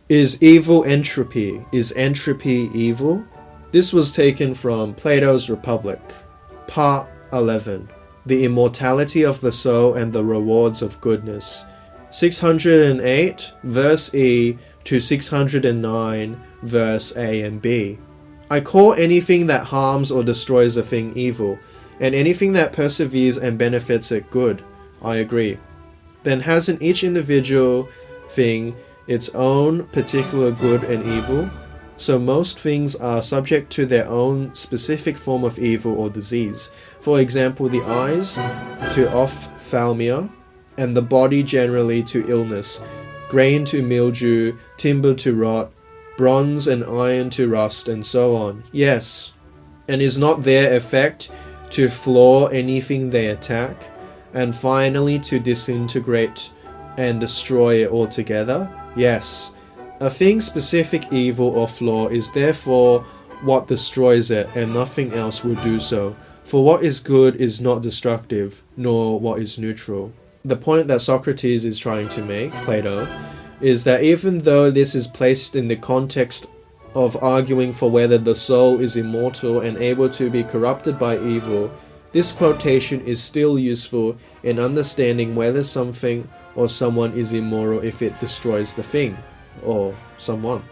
Is evil entropy? Is entropy evil? This was taken from Plato's Republic, Part 11, The Immortality of the Soul and the Rewards of Goodness, 608, verse E to 609, verse A and B. I call anything that harms or destroys a thing evil, and anything that perseveres and benefits it good. I agree. Then hasn't each individual thing its own particular good and evil? So most things are subject to their own specific form of evil or disease. For example, the eyes to ophthalmia, and the body generally to illness, grain to mildew, timber to rot, bronze and iron to rust, and so on. Yes, and is not their effect to flaw anything they attack, and finally to disintegrate and destroy it altogether? Yes. A thing's specific evil or flaw is therefore what destroys it, and nothing else will do so. For what is good is not destructive, nor what is neutral. The point that Socrates is trying to make, Plato, is that even though this is placed in the context of arguing for whether the soul is immortal and able to be corrupted by evil, this quotation is still useful in understanding whether something or someone is immoral if it destroys the thing or someone.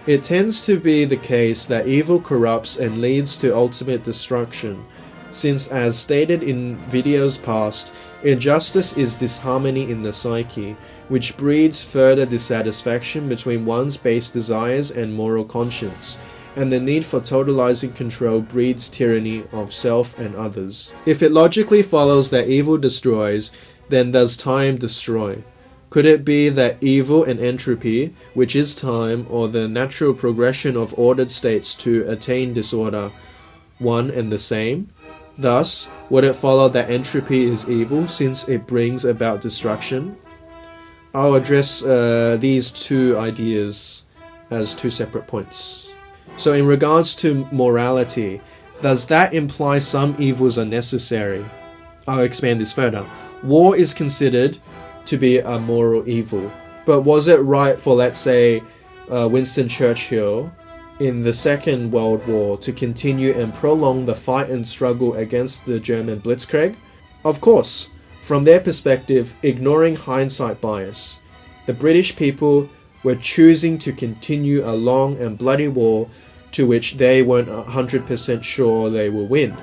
It tends to be the case that evil corrupts and leads to ultimate destruction, since, as stated in videos past, injustice is disharmony in the psyche, which breeds further dissatisfaction between one's base desires and moral conscience, and the need for totalizing control breeds tyranny of self and others. If it logically follows that evil destroys, then does time destroy? Could it be that evil and entropy, which is time or the natural progression of ordered states to attain disorder, one and the same? Thus, would it follow that entropy is evil since it brings about destruction? I'll address these two ideas as two separate points. So in regards to morality, does that imply some evils are necessary? I'll expand this further. War is considered to be a moral evil, but was it right for, let's say, Winston Churchill in the Second World War to continue and prolong the fight and struggle against the German Blitzkrieg? Of course, from their perspective, ignoring hindsight bias, the British people were choosing to continue a long and bloody war to which they weren't 100% sure they will win.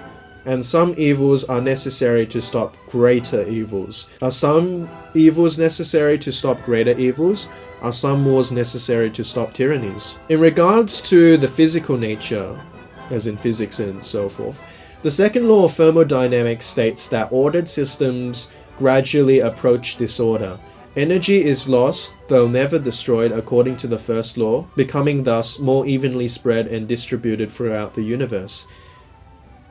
And some evils are necessary to stop greater evils. Are some evils necessary to stop greater evils? Are some wars necessary to stop tyrannies? In regards to the physical nature, as in physics and so forth, the second law of thermodynamics states that ordered systems gradually approach disorder. Energy is lost, though never destroyed, according to the first law, becoming thus more evenly spread and distributed throughout the universe.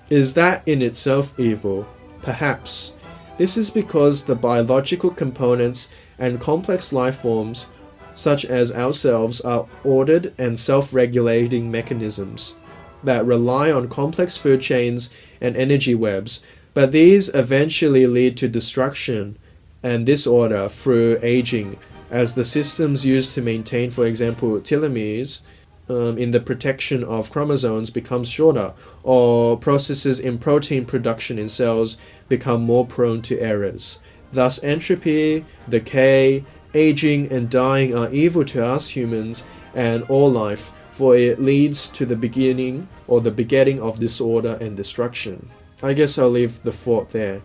Is that in itself evil? Perhaps. This is because the biological components and complex life forms, such as ourselves, are ordered and self-regulating mechanisms that rely on complex food chains and energy webs, but these eventually lead to destruction and disorder through aging, as the systems used to maintain, for example, telomeres in the protection of chromosomes becomes shorter, or processes in protein production in cells become more prone to errors. Thus, entropy, decay, aging, and dying are evil to us humans and all life, for it leads to the beginning or the begetting of disorder and destruction. I guess I'll leave the thought there.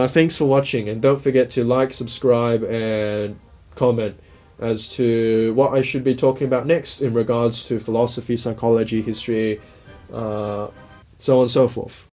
Thanks for watching, and don't forget to like, subscribe, and comment as to what I should be talking about next in regards to philosophy, psychology, history, so on and so forth.